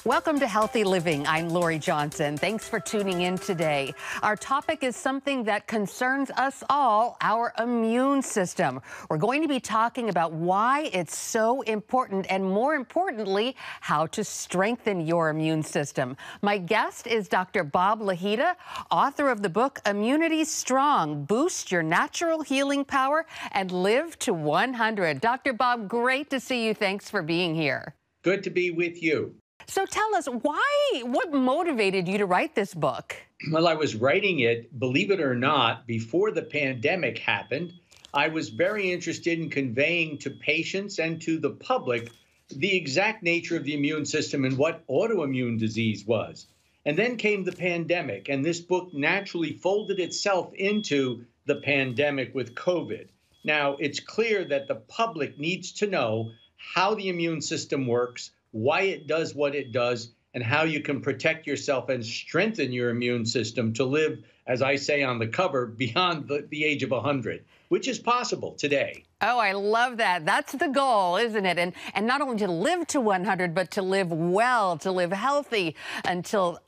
Welcome to Healthy Living. I'm Lori Johnson. Thanks for tuning in today. Our topic is something that concerns us all, our immune system. We're going to be talking about why it's so important and, more importantly, how to strengthen your immune system. My guest is Dr. Bob Lahita, author of the book Immunity Strong, Boost Your Natural Healing Power and Live to 100. Dr. Bob, great to see you. Thanks for being here. Good to be with you. So tell us, what motivated you to write this book? Well, I was writing it, believe it or not, before the pandemic happened. I was very interested in conveying to patients and to the public the exact nature of the immune system and what autoimmune disease was. And then came the pandemic, and this book naturally folded itself into the pandemic with COVID. Now, it's clear that the public needs to know how the immune system works, why it does what it does, and how you can protect yourself and strengthen your immune system to live, as I say on the cover, beyond the age of 100, which is possible today. Oh, I love that. That's the goal, isn't it? And not only to live to 100, but to live well, to live healthy until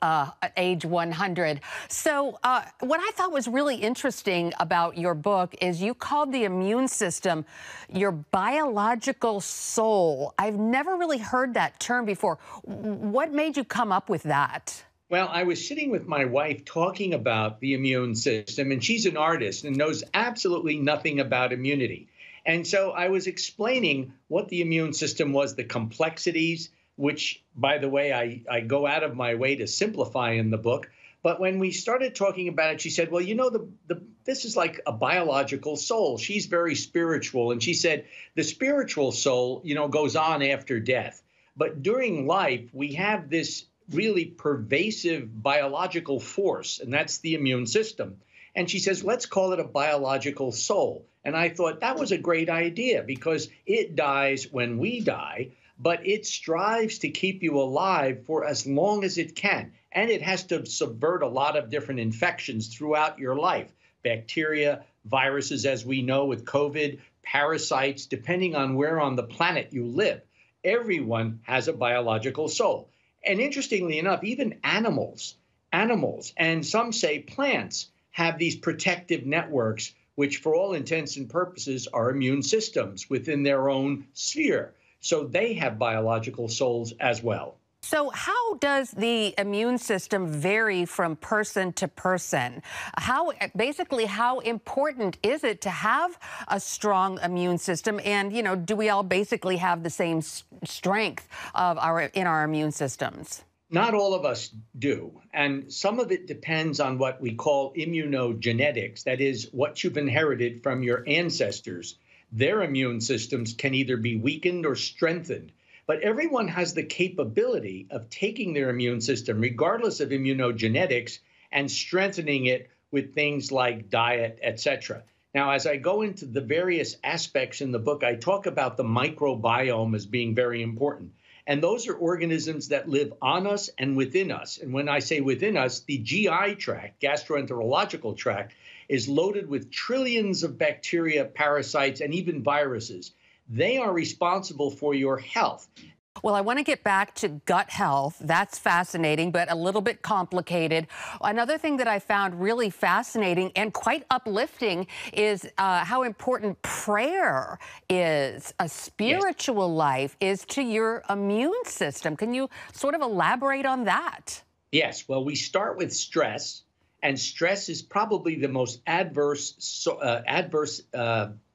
age 100. So what I thought was really interesting about your book is you called the immune system your biological soul. I've never really heard that term before. What made you come up with that? Well, I was sitting with my wife talking about the immune system, and she's an artist and knows absolutely nothing about immunity. And so I was explaining what the immune system was, the complexities, which, by the way, I go out of my way to simplify in the book. But when we started talking about it, she said, well, you know, this is like a biological soul. She's very spiritual. And she said, the spiritual soul, you know, goes on after death. But during life, we have this really pervasive biological force, and that's the immune system. And she says, let's call it a biological soul. And I thought that was a great idea because it dies when we die, but it strives to keep you alive for as long as it can. And it has to subvert a lot of different infections throughout your life. Bacteria, viruses, as we know with COVID, parasites, depending on where on the planet you live. Everyone has a biological soul. And interestingly enough, even animals, and some say plants, have these protective networks, which for all intents and purposes are immune systems within their own sphere. So they have biological souls as well. So how does the immune system vary from person to person? How important is it to have a strong immune system? And, you know, do we all basically have the same strength in our immune systems? Not all of us do. And some of it depends on what we call immunogenetics. That is, what you've inherited from your ancestors. Their immune systems can either be weakened or strengthened. But everyone has the capability of taking their immune system, regardless of immunogenetics, and strengthening it with things like diet, etc. Now, as I go into the various aspects in the book, I talk about the microbiome as being very important. And those are organisms that live on us and within us. And when I say within us, the GI tract, gastroenterological tract, is loaded with trillions of bacteria, parasites, and even viruses. They are responsible for your health. Well, I want to get back to gut health. That's fascinating, but a little bit complicated. Another thing that I found really fascinating and quite uplifting is how important prayer is, a spiritual life is to your immune system. Can you sort of elaborate on that? Yes. Well, we start with stress, and stress is probably the most adverse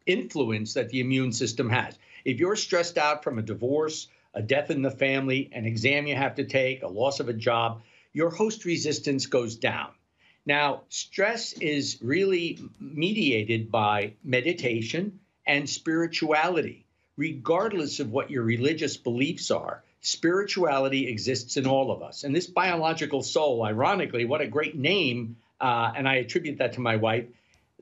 influence that the immune system has. If you're stressed out from a divorce, a death in the family, an exam you have to take, a loss of a job, your host resistance goes down. Now, stress is really mediated by meditation and spirituality. Regardless of what your religious beliefs are, spirituality exists in all of us. And this biological soul, ironically, what a great name, and I attribute that to my wife.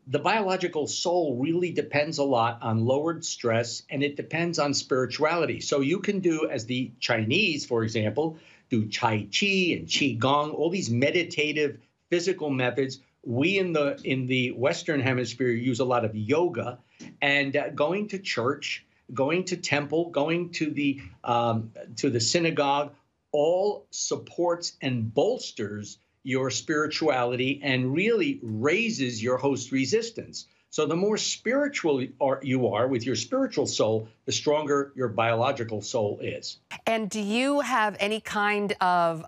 The biological soul really depends a lot on lowered stress, and it depends on spirituality. So you can do, as the Chinese, for example, do Tai Chi and Qi Gong, all these meditative physical methods. We in the Western Hemisphere use a lot of yoga and going to church, going to temple, going to the synagogue. all supports and bolsters your spirituality and really raises your host resistance. So the more spiritual you are with your spiritual soul, the stronger your biological soul is. And do you have any kind of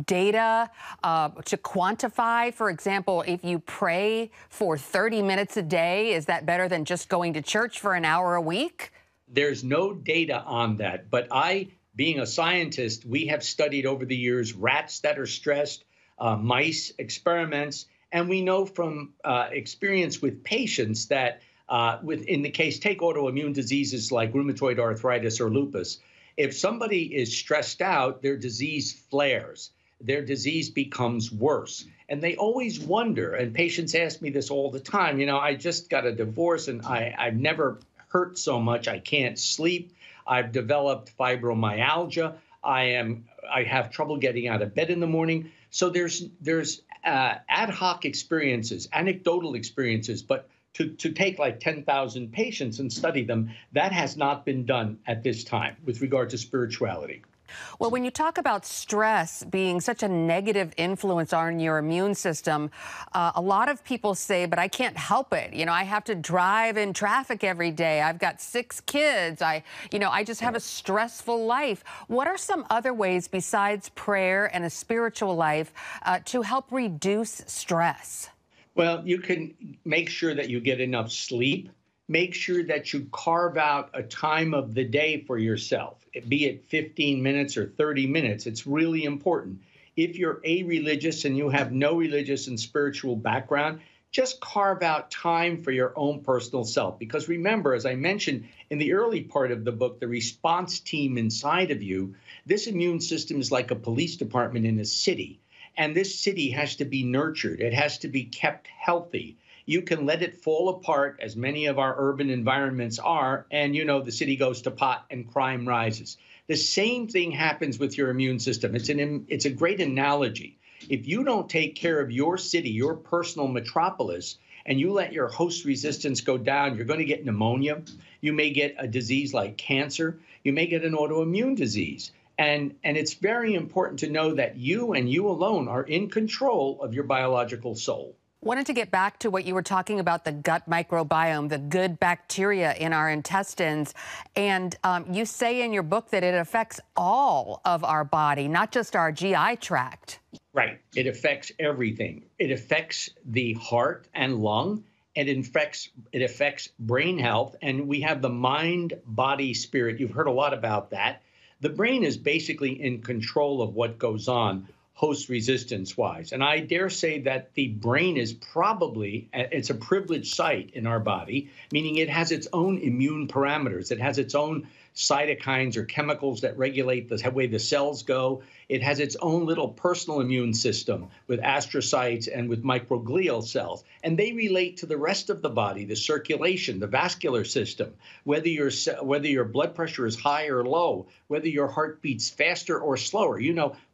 data to quantify? For example, if you pray for 30 minutes a day, is that better than just going to church for an hour a week? There's no data on that, but being a scientist, we have studied over the years rats that are stressed, mice experiments, and we know from experience with patients that in the case, take autoimmune diseases like rheumatoid arthritis or lupus, if somebody is stressed out, their disease flares, their disease becomes worse. And they always wonder, and patients ask me this all the time, I just got a divorce and I've never hurt so much, I can't sleep, I've developed fibromyalgia, I have trouble getting out of bed in the morning. So there's ad hoc experiences, anecdotal experiences, but to take like 10,000 patients and study them, that has not been done at this time with regard to spirituality. Well, when you talk about stress being such a negative influence on your immune system, a lot of people say, but I can't help it. I have to drive in traffic every day. I've got 6 kids. I just have a stressful life. What are some other ways besides prayer and a spiritual life to help reduce stress? Well, you can make sure that you get enough sleep. Make sure that you carve out a time of the day for yourself, be it 15 minutes or 30 minutes. It's really important. If you're a-religious and you have no religious and spiritual background, just carve out time for your own personal self. Because remember, as I mentioned in the early part of the book, the response team inside of you, this immune system is like a police department in a city. And this city has to be nurtured. It has to be kept healthy. You can let it fall apart, as many of our urban environments are, and the city goes to pot and crime rises. The same thing happens with your immune system. It's a great analogy. If you don't take care of your city, your personal metropolis, and you let your host resistance go down, you're going to get pneumonia. You may get a disease like cancer. You may get an autoimmune disease. And it's very important to know that you and you alone are in control of your biological soul. Wanted to get back to what you were talking about, the gut microbiome, the good bacteria in our intestines. And you say in your book that it affects all of our body, not just our GI tract. Right. It affects everything. It affects the heart and lung, and it affects brain health. And we have the mind, body, spirit. You've heard a lot about that. The brain is basically in control of what goes on host resistance wise. And I dare say that the brain is it's a privileged site in our body, meaning it has its own immune parameters. It has its own cytokines or chemicals that regulate the way the cells go. It has its own little personal immune system with astrocytes and with microglial cells. And they relate to the rest of the body, the circulation, the vascular system, whether your blood pressure is high or low, whether your heart beats faster or slower.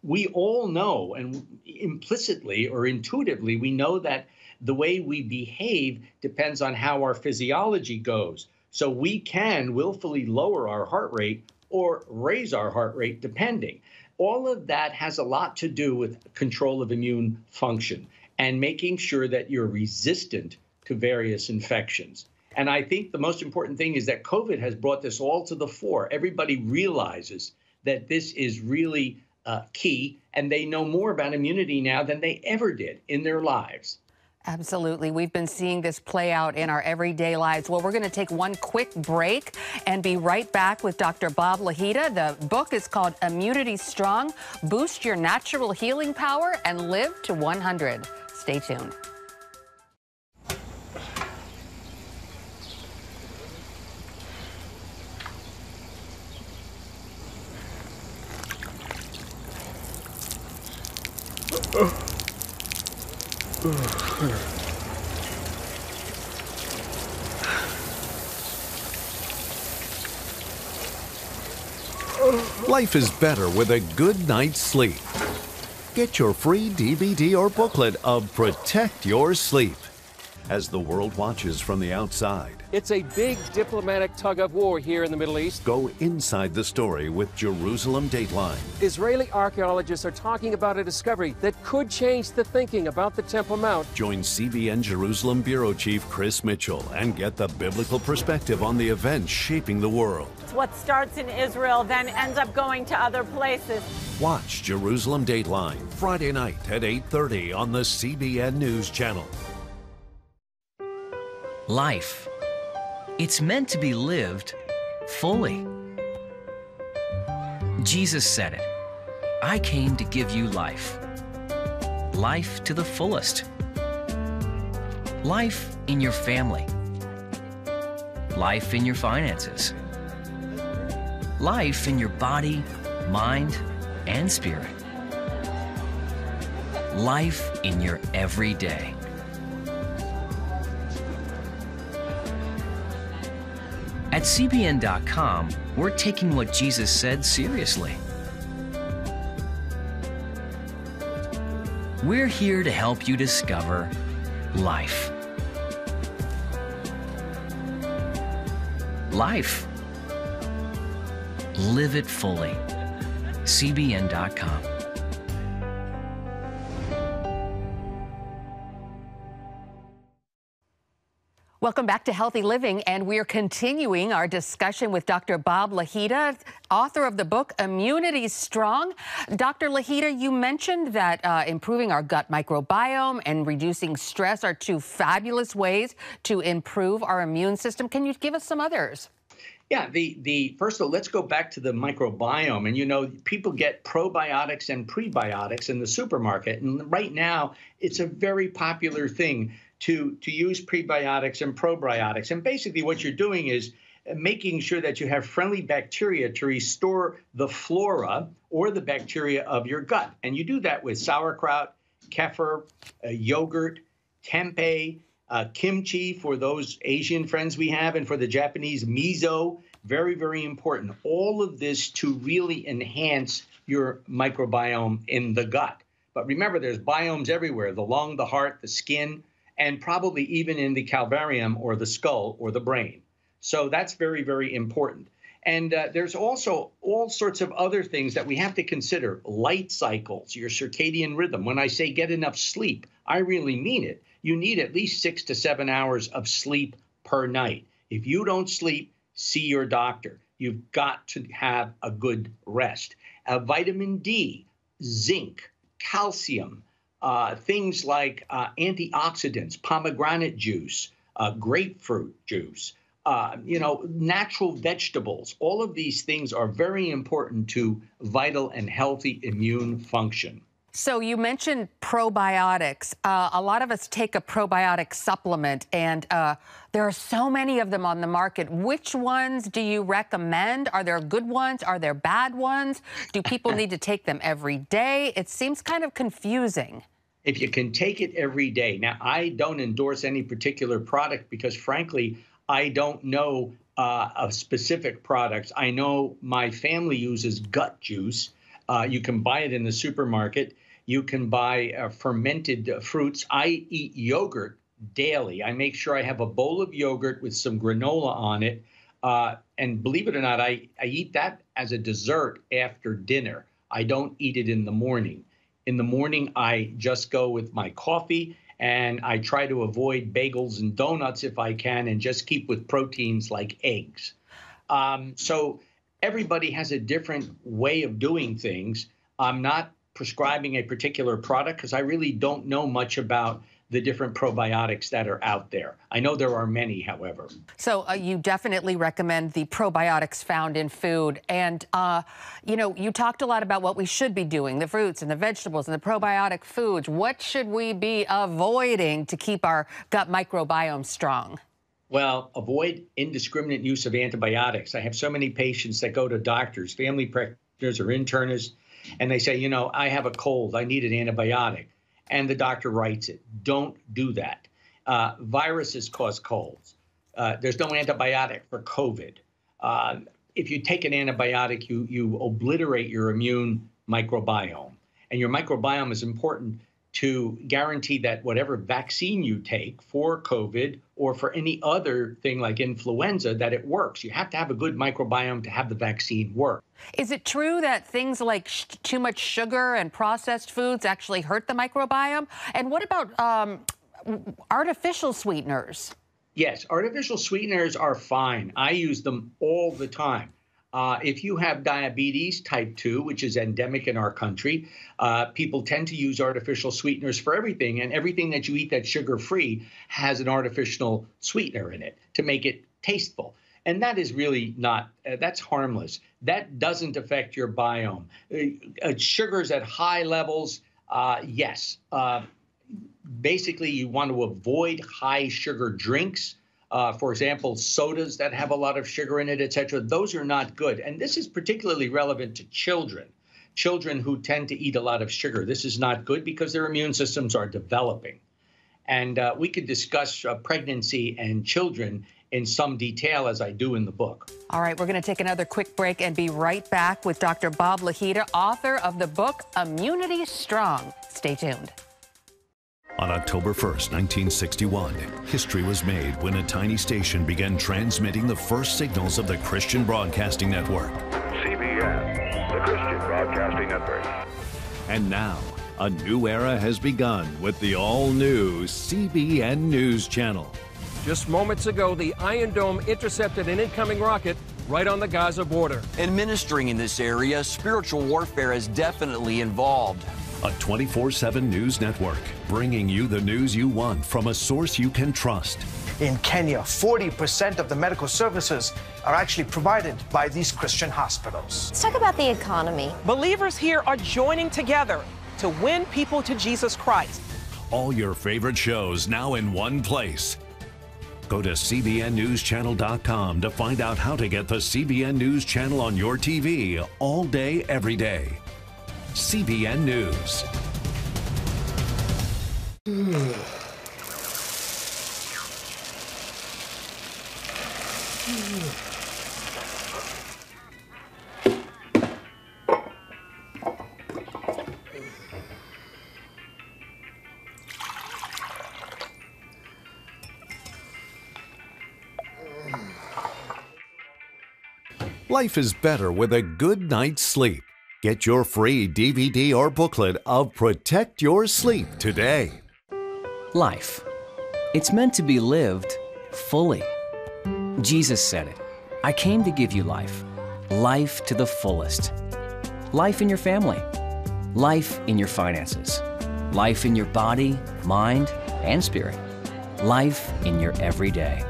We all know, and implicitly or intuitively, we know that the way we behave depends on how our physiology goes. So we can willfully lower our heart rate or raise our heart rate depending. All of that has a lot to do with control of immune function and making sure that you're resistant to various infections. And I think the most important thing is that COVID has brought this all to the fore. Everybody realizes that this is really key, and they know more about immunity now than they ever did in their lives. Absolutely. We've been seeing this play out in our everyday lives. Well, we're going to take one quick break and be right back with Dr. Bob Lahita. The book is called Immunity Strong, Boost Your Natural Healing Power and Live to 100. Stay tuned. Life is better with a good night's sleep. Get your free DVD or booklet of Protect Your Sleep. as the world watches from the outside. It's a big diplomatic tug of war here in the Middle East. Go inside the story with Jerusalem Dateline. Israeli archaeologists are talking about a discovery that could change the thinking about the Temple Mount. Join CBN Jerusalem Bureau Chief Chris Mitchell and get the biblical perspective on the events shaping the world. What starts in Israel then ends up going to other places. Watch Jerusalem Dateline Friday night at 8:30 on the CBN News Channel. Life. It's meant to be lived fully. Jesus said it. I came to give you life. Life to the fullest. Life in your family. Life in your finances. Life in your body, mind, and spirit. Life in your everyday. At CBN.com, we're taking what Jesus said seriously. We're here to help you discover life. Life. Live it fully. CBN.com. Welcome back to Healthy Living, and we're continuing our discussion with Dr. Bob Lahita, author of the book Immunity Strong. Dr. Lahita, you mentioned that improving our gut microbiome and reducing stress are two fabulous ways to improve our immune system. Can you give us some others? Yeah, first of all, let's go back to the microbiome. And, you know, people get probiotics and prebiotics in the supermarket. And right now, it's a very popular thing to use prebiotics and probiotics. And basically what you're doing is making sure that you have friendly bacteria to restore the flora or the bacteria of your gut. And you do that with sauerkraut, kefir, yogurt, tempeh, kimchi for those Asian friends we have, and for the Japanese, miso. Very, very important. All of this to really enhance your microbiome in the gut. But remember, there's biomes everywhere: the lung, the heart, the skin, and probably even in the calvarium or the skull or the brain. So that's very, very important. And there's also all sorts of other things that we have to consider. Light cycles, your circadian rhythm. When I say get enough sleep, I really mean it. You need at least 6 to 7 hours of sleep per night. If you don't sleep, see your doctor. You've got to have a good rest. Vitamin D, zinc, calcium, things like antioxidants, pomegranate juice, grapefruit juice, natural vegetables. All of these things are very important to vital and healthy immune function. So you mentioned probiotics. A lot of us take a probiotic supplement, and there are so many of them on the market. Which ones do you recommend? Are there good ones? Are there bad ones? Do people need to take them every day? It seems kind of confusing. If you can take it every day. Now, I don't endorse any particular product because, frankly, I don't know of specific products. I know my family uses gut juice. You can buy it in the supermarket. You can buy fermented fruits. I eat yogurt daily. I make sure I have a bowl of yogurt with some granola on it. And believe it or not, I eat that as a dessert after dinner. I don't eat it in the morning. In the morning, I just go with my coffee, and I try to avoid bagels and donuts if I can, and just keep with proteins like eggs. So everybody has a different way of doing things. I'm not prescribing a particular product because I really don't know much about the different probiotics that are out there. I know there are many, however. So you definitely recommend the probiotics found in food. And, you talked a lot about what we should be doing, the fruits and the vegetables and the probiotic foods. What should we be avoiding to keep our gut microbiome strong? Well, avoid indiscriminate use of antibiotics. I have so many patients that go to doctors, family practitioners or internists, and they say, I have a cold, I need an antibiotic. And the doctor writes it. Don't do that. Viruses cause colds. There's no antibiotic for COVID. If you take an antibiotic, you obliterate your immune microbiome. And your microbiome is important to guarantee that whatever vaccine you take for COVID or for any other thing like influenza, that it works. You have to have a good microbiome to have the vaccine work. Is it true that things like too much sugar and processed foods actually hurt the microbiome? And what about artificial sweeteners? Yes, artificial sweeteners are fine. I use them all the time. If you have diabetes type 2, which is endemic in our country, people tend to use artificial sweeteners for everything. And everything that you eat that's sugar-free has an artificial sweetener in it to make it tasteful. And that is really not, that's harmless. That doesn't affect your biome. Sugars at high levels, yes. Basically, you want to avoid high sugar drinks. For example, sodas that have a lot of sugar in it, et cetera. Those are not good. And this is particularly relevant to children who tend to eat a lot of sugar. This is not good because their immune systems are developing. And we could discuss pregnancy and children in some detail, as I do in the book. All right, we're going to take another quick break and be right back with Dr. Bob Lahita, author of the book Immunity Strong. Stay tuned. On October 1st, 1961, history was made when a tiny station began transmitting the first signals of the Christian Broadcasting Network. CBN, the Christian Broadcasting Network. And now, a new era has begun with the all-new CBN News Channel. Just moments ago, the Iron Dome intercepted an incoming rocket right on the Gaza border. Administering in this area, spiritual warfare is definitely involved. A 24/7 news network, bringing you the news you want from a source you can trust. In Kenya, 40% of the medical services are actually provided by these Christian hospitals. Let's talk about the economy. Believers here are joining together to win people to Jesus Christ. All your favorite shows now in one place. Go to cbnnewschannel.com to find out how to get the CBN News Channel on your TV all day, every day. CBN News. Life is better with a good night's sleep. Get your free DVD or booklet of Protect Your Sleep today. Life. It's meant to be lived fully. Jesus said it. I came to give you life. Life to the fullest. Life in your family. Life in your finances. Life in your body, mind, and spirit. Life in your everyday.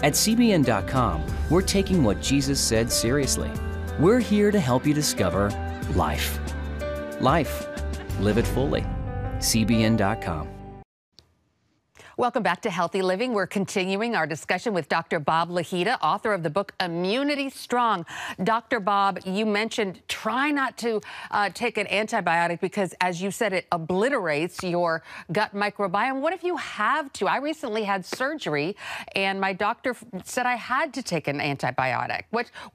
At CBN.com, we're taking what Jesus said seriously. We're here to help you discover life. Life. Live it fully. CBN.com. Welcome back to Healthy Living. We're continuing our discussion with Dr. Bob Lahita, author of the book Immunity Strong. Dr. Bob, you mentioned try not to take an antibiotic because, as you said, it obliterates your gut microbiome. What if you have to? I recently had surgery, and my doctor said I had to take an antibiotic.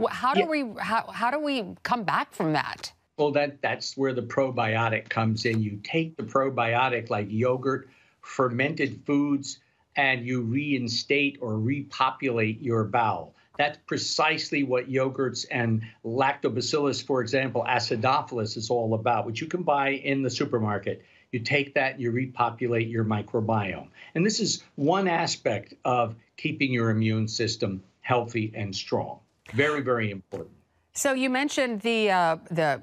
How do we come back from that? Well, that's where the probiotic comes in. You take the probiotic like yogurt, fermented foods, and you reinstate or repopulate your bowel. That's precisely what yogurts and lactobacillus, for example, acidophilus is all about, which you can buy in the supermarket. You take that, you repopulate your microbiome. And this is one aspect of keeping your immune system healthy and strong. Very, very important. So you mentioned the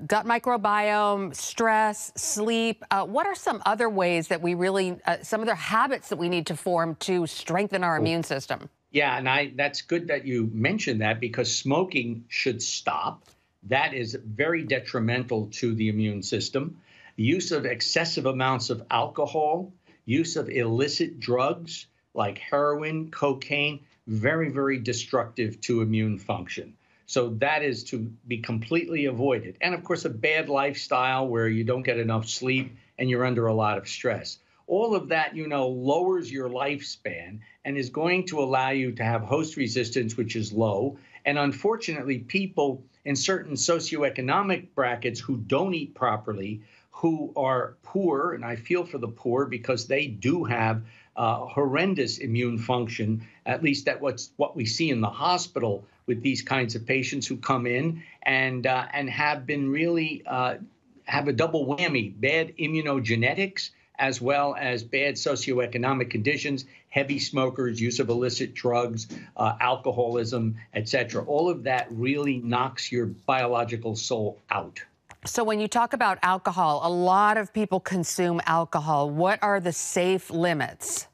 gut microbiome, stress, sleep. What are some other ways that we really, some other habits that we need to form to strengthen our immune system? Yeah, and that's good that you mentioned that because smoking should stop. That is very detrimental to the immune system. Use of excessive amounts of alcohol, use of illicit drugs like heroin, cocaine, very, very destructive to immune function. So that is to be completely avoided. And of course, a bad lifestyle where you don't get enough sleep and you're under a lot of stress. All of that, lowers your lifespan and is going to allow you to have host resistance, which is low. And unfortunately, people in certain socioeconomic brackets who don't eat properly who are poor, and I feel for the poor because they do have horrendous immune function. At least that's what we see in the hospital with these kinds of patients who come in and have been really have a double whammy: bad immunogenetics as well as bad socioeconomic conditions, heavy smokers, use of illicit drugs, alcoholism, etc. All of that really knocks your biological soul out. So when you talk about alcohol, a lot of people consume alcohol. What are the safe limits?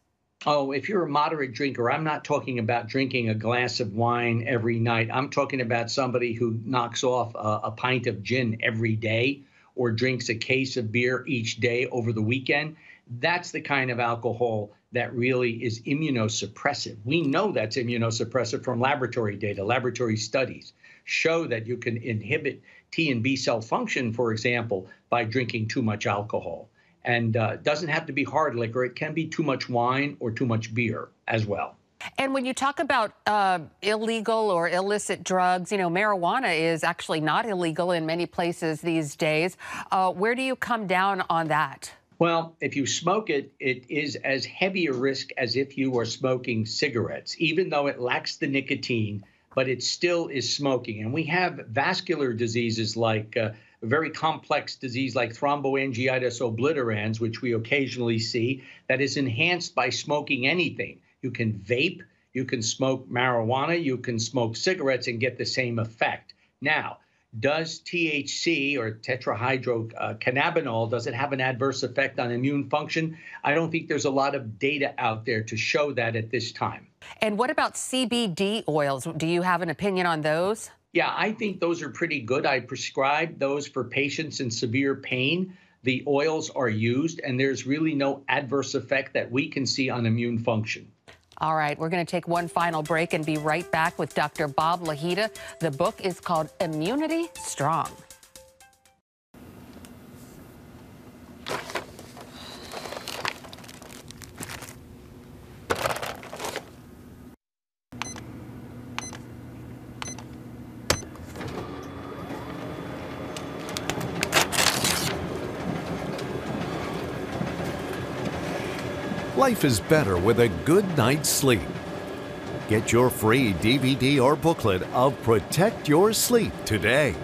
Oh, if you're a moderate drinker, I'm not talking about drinking a glass of wine every night. I'm talking about somebody who knocks off a pint of gin every day or drinks a case of beer each day over the weekend. That's the kind of alcohol that really is immunosuppressive. We know that's immunosuppressive from laboratory data. Laboratory studies show that you can inhibit T and B cell function, for example, by drinking too much alcohol. And it doesn't have to be hard liquor. It can be too much wine or too much beer as well. And when you talk about illegal or illicit drugs, you know, marijuana is actually not illegal in many places these days. Where do you come down on that? Well, if you smoke it, it is as heavy a risk as if you are smoking cigarettes, even though it lacks the nicotine, but it still is smoking. And we have vascular diseases like a very complex disease like thromboangiitis obliterans, which we occasionally see, that is enhanced by smoking anything. You can vape, you can smoke marijuana, you can smoke cigarettes and get the same effect. Now, does THC or tetrahydrocannabinol, does it have an adverse effect on immune function? I don't think there's a lot of data out there to show that at this time. And what about CBD oils? Do you have an opinion on those? Yeah, I think those are pretty good. I prescribe those for patients in severe pain. The oils are used, and there's really no adverse effect that we can see on immune function. All right, we're going to take one final break and be right back with Dr. Bob Lahita. The book is called Immunity Strong. Life is better with a good night's sleep. Get your free DVD or booklet of Protect Your Sleep today.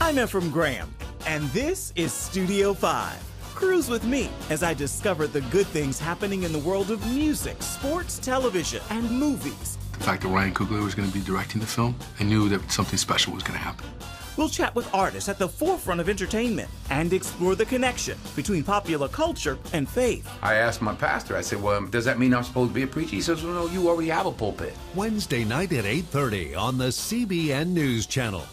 I'm Ephraim Graham, and this is Studio 5. Cruise with me as I discover the good things happening in the world of music, sports, television, and movies. The fact that Ryan Coogler was going to be directing the film, I knew that something special was going to happen. We'll chat with artists at the forefront of entertainment and explore the connection between popular culture and faith. I asked my pastor, I said, well, does that mean I'm supposed to be a preacher? He says, well, no, you already have a pulpit. Wednesday night at 8:30 on the CBN News Channel.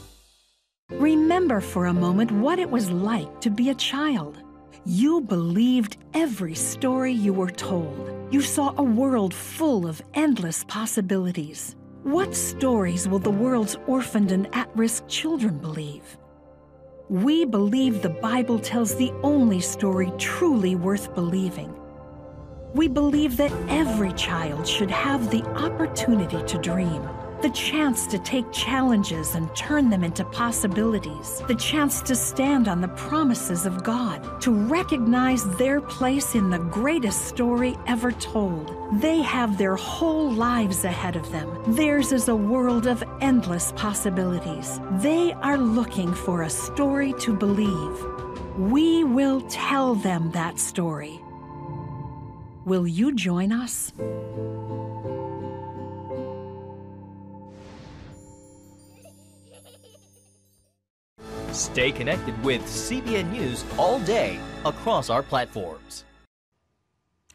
Remember for a moment what it was like to be a child. You believed every story you were told. You saw a world full of endless possibilities. What stories will the world's orphaned and at-risk children believe? We believe the Bible tells the only story truly worth believing. We believe that every child should have the opportunity to dream, the chance to take challenges and turn them into possibilities, the chance to stand on the promises of God, to recognize their place in the greatest story ever told. They have their whole lives ahead of them. Theirs is a world of endless possibilities. They are looking for a story to believe. We will tell them that story. Will you join us? Stay connected with CBN News all day across our platforms.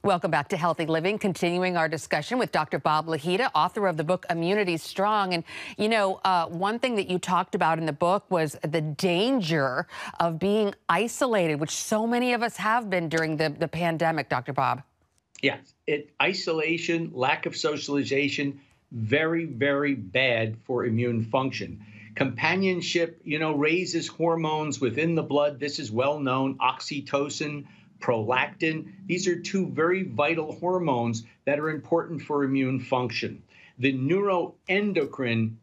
Welcome back to Healthy Living, continuing our discussion with Dr. Bob Lahita, author of the book Immunity Strong. And, you know, one thing that you talked about in the book was the danger of being isolated, which so many of us have been during the pandemic, Dr. Bob. Yes, isolation, lack of socialization, very, very bad for immune function. Companionship, you know, raises hormones within the blood. This is well known. Oxytocin, prolactin. These are two very vital hormones that are important for immune function. The neuroendocrine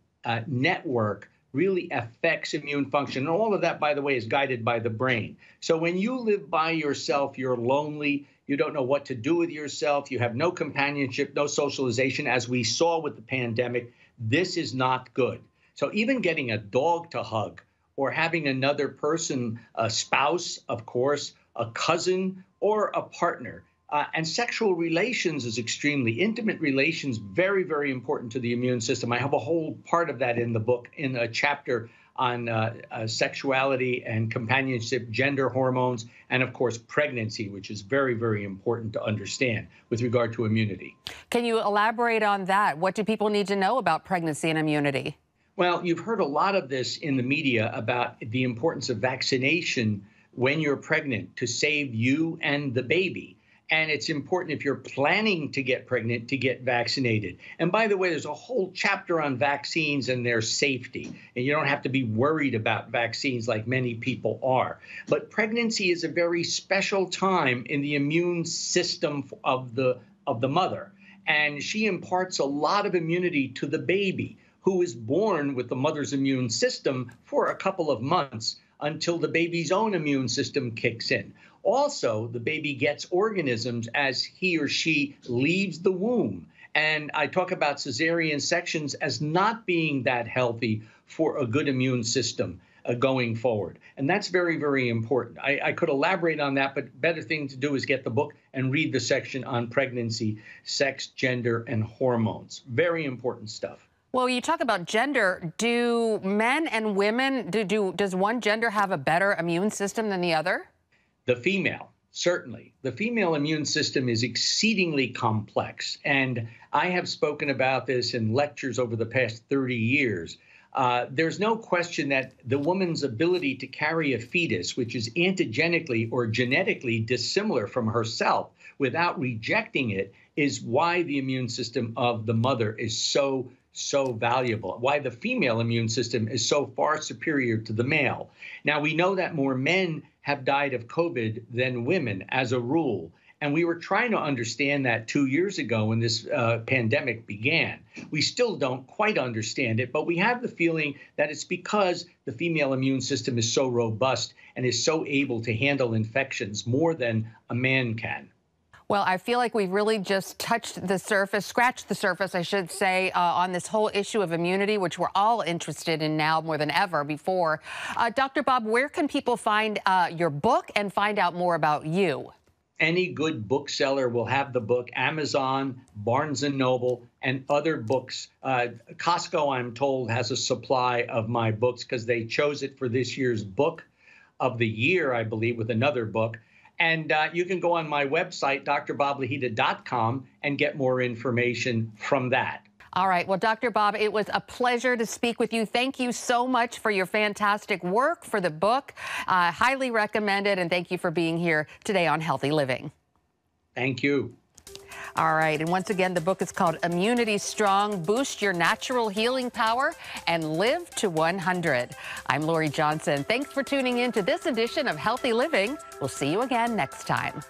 network really affects immune function. And all of that, by the way, is guided by the brain. So when you live by yourself, you're lonely, you don't know what to do with yourself, you have no companionship, no socialization, as we saw with the pandemic, this is not good. So even getting a dog to hug or having another person, a spouse, of course, a cousin, or a partner, and sexual relations is extremely intimate relations, very, very important to the immune system. I have a whole part of that in the book, in a chapter on sexuality and companionship, gender hormones, and of course, pregnancy, which is very, very important to understand with regard to immunity. Can you elaborate on that? What do people need to know about pregnancy and immunity? Well, you've heard a lot of this in the media about the importance of vaccination when you're pregnant to save you and the baby. And it's important if you're planning to get pregnant to get vaccinated. And by the way, there's a whole chapter on vaccines and their safety. And you don't have to be worried about vaccines like many people are. But pregnancy is a very special time in the immune system of the mother. And she imparts a lot of immunity to the baby, who is born with the mother's immune system for a couple of months until the baby's own immune system kicks in. Also, the baby gets organisms as he or she leaves the womb. And I talk about cesarean sections as not being that healthy for a good immune system going forward. And that's very, very important. I could elaborate on that, but better thing to do is get the book and read the section on pregnancy, sex, gender, and hormones. Very important stuff. Well, you talk about gender. Do men and women, does one gender have a better immune system than the other? The female, certainly. The female immune system is exceedingly complex. And I have spoken about this in lectures over the past 30 years. There's no question that the woman's ability to carry a fetus, which is antigenically or genetically dissimilar from herself, without rejecting it, is why the immune system of the mother is so valuable, why the female immune system is so far superior to the male. Now, we know that more men have died of COVID than women as a rule. And we were trying to understand that 2 years ago when this pandemic began. We still don't quite understand it, but we have the feeling that it's because the female immune system is so robust and is so able to handle infections more than a man can. Well, I feel like we've really just touched the surface, scratched the surface, I should say, on this whole issue of immunity, which we're all interested in now more than ever before. Dr. Bob, where can people find your book and find out more about you? Any good bookseller will have the book. Amazon, Barnes & Noble, and other books. Costco, I'm told, has a supply of my books because they chose it for this year's book of the year, I believe, with another book. And you can go on my website, drboblahita.com, and get more information from that. All right. Well, Dr. Bob, it was a pleasure to speak with you. Thank you so much for your fantastic work, for the book. Highly recommended. And thank you for being here today on Healthy Living. Thank you. All right. And once again, the book is called Immunity Strong, Boost Your Natural Healing Power and Live to 100. I'm Lori Johnson. Thanks for tuning in to this edition of Healthy Living. We'll see you again next time.